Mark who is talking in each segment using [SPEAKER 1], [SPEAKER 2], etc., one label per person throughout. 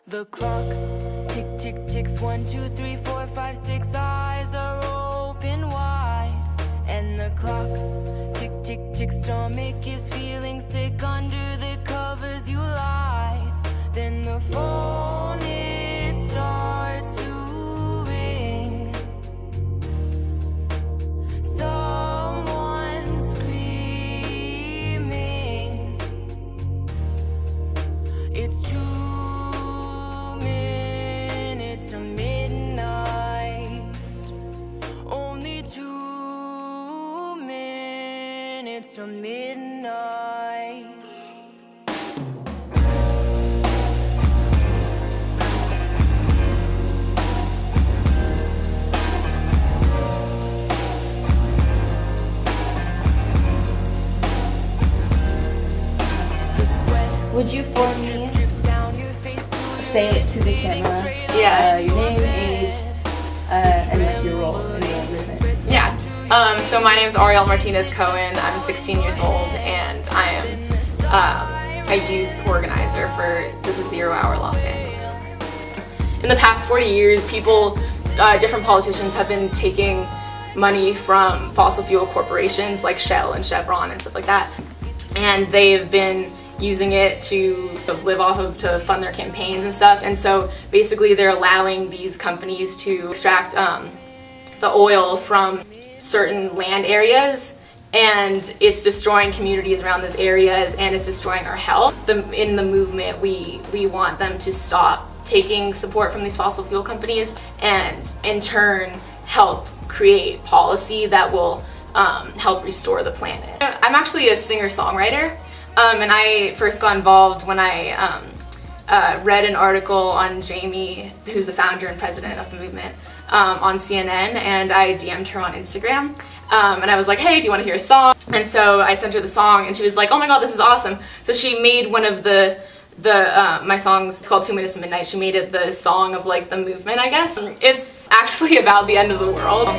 [SPEAKER 1] The clock tick tick ticks, 1 2 3 4 5 6, eyes are open wide, and the clock tick tick tick, stomach is feeling sick, under the covers you lie. Then the phone, it starts to ring, someone screaming. It's 2 minutes to midnight, only 2 minutes to midnight.
[SPEAKER 2] Would you for me say it to the camera?
[SPEAKER 3] Yeah.
[SPEAKER 2] Your name, age, and like your role in the movement.
[SPEAKER 3] Yeah. So my name is Arielle Martinez Cohen. I'm 16 years old, and I am a youth organizer for This Is 0 Hour Los Angeles. In the past 40 years, different politicians have been taking money from fossil fuel corporations like Shell and Chevron and stuff like that, and they've been using it to live off of, to fund their campaigns and stuff. And so basically they're allowing these companies to extract the oil from certain land areas, and it's destroying communities around those areas, and it's destroying our health. In the movement, we want them to stop taking support from these fossil fuel companies, and in turn help create policy that will help restore the planet. I'm actually a singer-songwriter. And I first got involved when I read an article on Jamie, who's the founder and president of the movement, on CNN, and I DM'd her on Instagram. And I was like, hey, do you want to hear a song? And so I sent her the song, and she was like, oh my god, this is awesome. So she made one of my songs. It's called 2 Minutes to Midnight. She made it the song of like the movement, I guess. It's actually about the end of the world.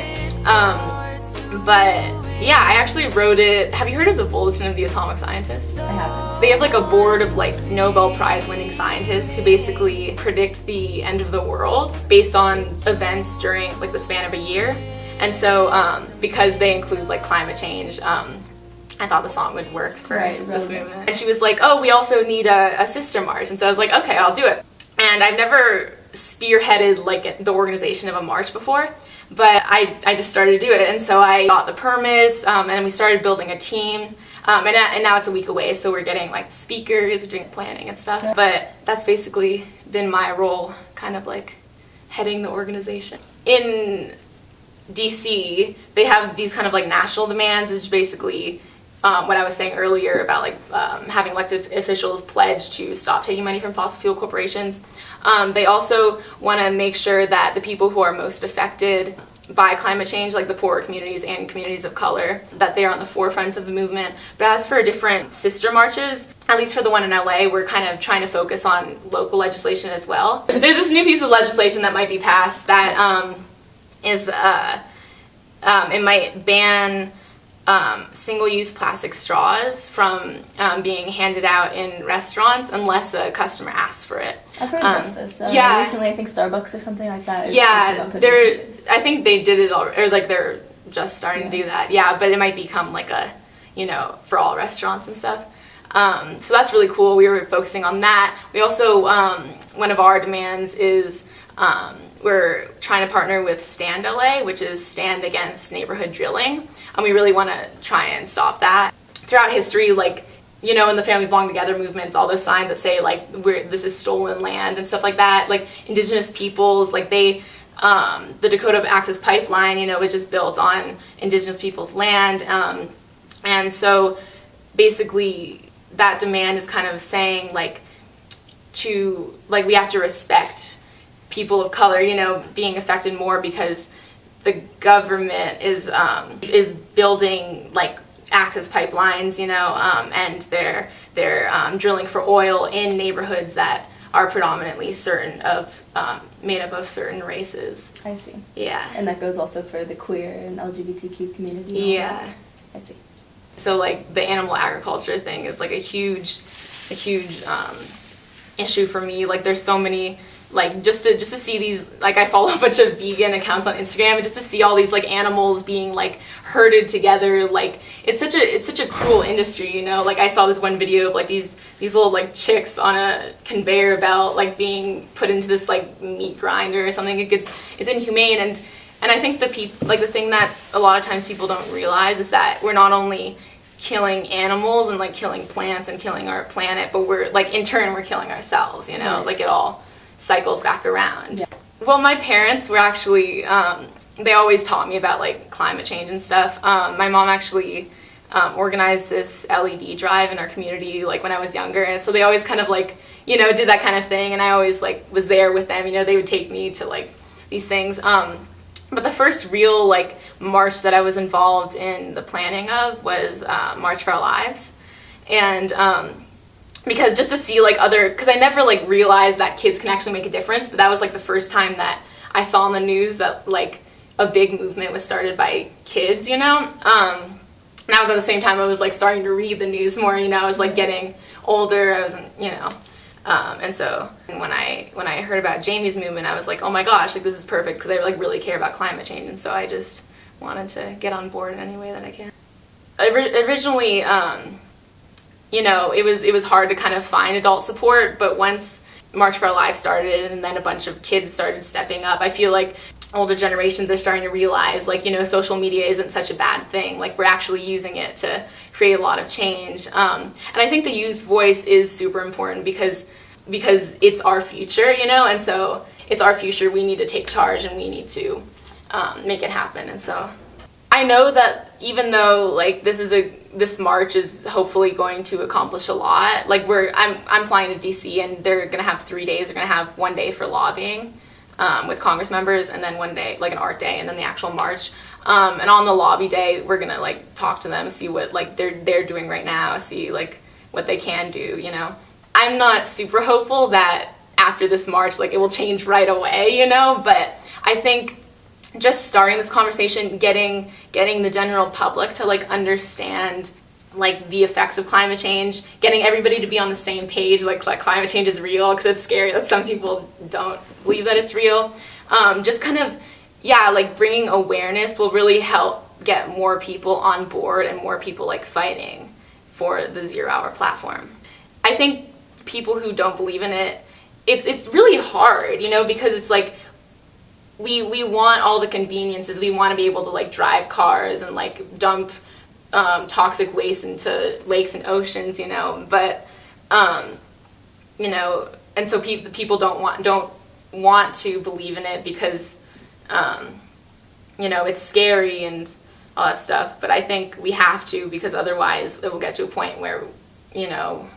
[SPEAKER 3] But yeah, I actually wrote it. Have you heard of the Bulletin of the Atomic Scientists?
[SPEAKER 2] I haven't.
[SPEAKER 3] They have like a board of like Nobel Prize winning scientists who basically predict the end of the world based on events during like the span of a year. And so because they include like climate change, I thought the song would work for this movement. And she was like, oh, we also need a sister march. And so I was like, okay, I'll do it. And I've never spearheaded like the organization of a march before, but I just started to do it. And so I got the permits, and we started building a team, and now it's a week away, so we're getting like speakers, we're doing planning and stuff. But that's basically been my role, kind of like heading the organization. In DC, they have these kind of like national demands, which is basically what I was saying earlier about like having elected officials pledge to stop taking money from fossil fuel corporations. They also want to make sure that the people who are most affected by climate change, like the poorer communities and communities of color, that they are on the forefront of the movement. But as for different sister marches, at least for the one in LA, we're kind of trying to focus on local legislation as well. There's this new piece of legislation that might be passed that it might ban single-use plastic straws from being handed out in restaurants unless a customer asks for it.
[SPEAKER 2] I've heard about this.
[SPEAKER 3] Yeah.
[SPEAKER 2] Recently, I think Starbucks or something like that.
[SPEAKER 3] Yeah, I think they did it already, or like they're just starting to do that. Yeah, but it might become like a, for all restaurants and stuff. So that's really cool. We were focusing on that. We also, one of our demands is we're trying to partner with Stand LA, which is Stand Against Neighborhood Drilling, and we really want to try and stop that. Throughout history, like, in the Families Belong Together movements, all those signs that say like this is stolen land and stuff like that, like indigenous peoples, like the Dakota Access Pipeline, was just built on indigenous people's land, and so basically that demand is kind of saying like we have to respect people of color, being affected more because the government is building like access pipelines, and they're drilling for oil in neighborhoods that are predominantly made up of certain races.
[SPEAKER 2] I see.
[SPEAKER 3] Yeah.
[SPEAKER 2] And that goes also for the queer and LGBTQ community.
[SPEAKER 3] Yeah.
[SPEAKER 2] I see.
[SPEAKER 3] So like the animal agriculture thing is like a huge issue for me. Like there's so many, like just to see these, like I follow a bunch of vegan accounts on Instagram, and just to see all these like animals being like herded together, like it's such a cruel industry, you know. Like I saw this one video of like these little like chicks on a conveyor belt like being put into this like meat grinder or something. It's inhumane, and I think the thing that a lot of times people don't realize is that we're not only killing animals and like killing plants and killing our planet, but we're like in turn we're killing ourselves, you know. Like it all cycles back around. Yeah. Well, my parents were actually they always taught me about like climate change and stuff. My mom actually organized this LED drive in our community like when I was younger, and so they always kind of like, you know, did that kind of thing, and I always like was there with them, you know. They would take me to like these things. But the first real like march that I was involved in the planning of was March for Our Lives, and because just to see like because I never like realized that kids can actually make a difference, but that was like the first time that I saw on the news that like a big movement was started by kids, you know. And that was at the same time I was like starting to read the news more, you know. I was like getting older, I wasn't, you know. And so when I heard about Jamie's movement, I was like, oh my gosh, like this is perfect, because I like really care about climate change, and so I just wanted to get on board in any way that I can. Originally, you know, it was hard to kind of find adult support, but once March for Our Lives started and then a bunch of kids started stepping up, I feel like older generations are starting to realize, like, you know, social media isn't such a bad thing. Like, we're actually using it to create a lot of change. And I think the youth voice is super important because it's our future, you know, and so it's our future. We need to take charge and we need to make it happen. And so I know that even though like this march is hopefully going to accomplish a lot, like I'm flying to DC, and they're gonna have 3 days. They're gonna have 1 day for lobbying with Congress members, and then 1 day, like an art day, and then the actual march. And on the lobby day, we're gonna like talk to them, see what like they're doing right now, see like what they can do, you know. I'm not super hopeful that after this march, like it will change right away, you know, but I think just starting this conversation, getting the general public to like understand like the effects of climate change, getting everybody to be on the same page, like climate change is real, because it's scary that some people don't believe that it's real. Just kind of, yeah, like bringing awareness will really help get more people on board and more people like fighting for the 0 hour platform. I think people who don't believe in it, it's really hard, you know, because it's like we want all the conveniences. We want to be able to like drive cars and like dump toxic waste into lakes and oceans, you know, but you know, and so people don't want to believe in it because you know, it's scary and all that stuff. But I think we have to, because otherwise it will get to a point where, you know,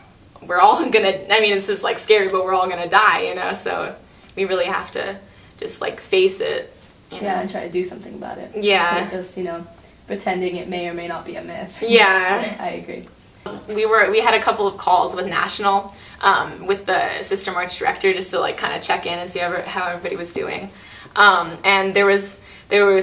[SPEAKER 3] we're all gonna, I mean, this is like scary, but we're all gonna die, you know, so we really have to just like face it, you know?
[SPEAKER 2] Yeah, and try to do something about it.
[SPEAKER 3] Yeah.
[SPEAKER 2] Instead of just, you know, pretending it may or may not be a myth.
[SPEAKER 3] Yeah.
[SPEAKER 2] I agree.
[SPEAKER 3] We had a couple of calls with National, with the Sister March director, just to like kind of check in and see how everybody was doing. And there was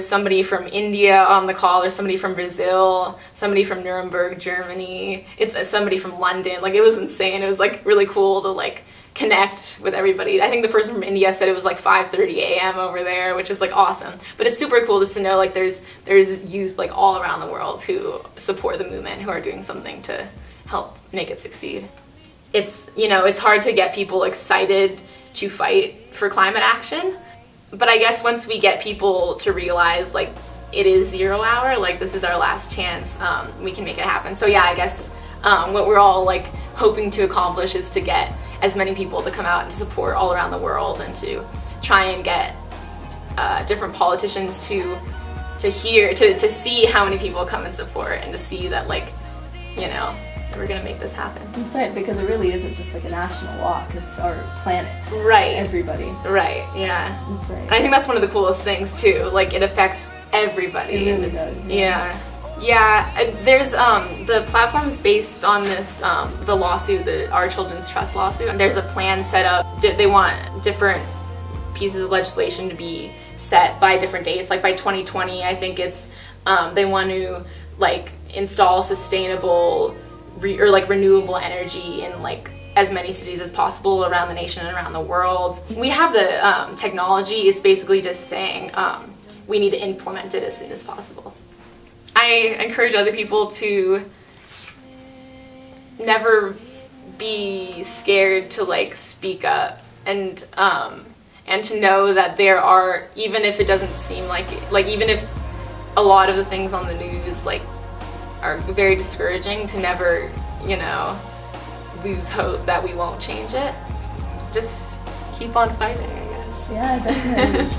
[SPEAKER 3] somebody from India on the call, or somebody from Brazil, somebody from Nuremberg, Germany. It's somebody from London. Like, it was insane. It was like really cool to like connect with everybody. I think the person from India said it was like 5:30 a.m. over there, which is like awesome. But it's super cool just to know like there's youth like all around the world who support the movement, who are doing something to help make it succeed. It's, you know, it's hard to get people excited to fight for climate action, but I guess once we get people to realize like it is 0 hour, like this is our last chance, we can make it happen. So yeah, I guess what we're all like hoping to accomplish is to get as many people to come out and to support all around the world, and to try and get different politicians to see how many people come and support, and to see that, like, you know, we're gonna make this happen.
[SPEAKER 2] That's right, because it really isn't just like a national walk, it's our planet.
[SPEAKER 3] Right.
[SPEAKER 2] Everybody.
[SPEAKER 3] Right, yeah.
[SPEAKER 2] That's right.
[SPEAKER 3] And I think that's one of the coolest things too, like it affects everybody.
[SPEAKER 2] It really does.
[SPEAKER 3] Yeah. Yeah, there's the platform's based on this the lawsuit, the Our Children's Trust lawsuit. And there's a plan set up. They want different pieces of legislation to be set by different dates. Like by 2020, I think it's they want to like install sustainable or like renewable energy in like as many cities as possible around the nation and around the world. We have the technology. It's basically just saying we need to implement it as soon as possible. I encourage other people to never be scared to like speak up, and to know that there are, even if it doesn't seem like it, like even if a lot of the things on the news like are very discouraging, to never, you know, lose hope that we won't change it. Just keep on fighting, I guess.
[SPEAKER 2] Yeah, definitely.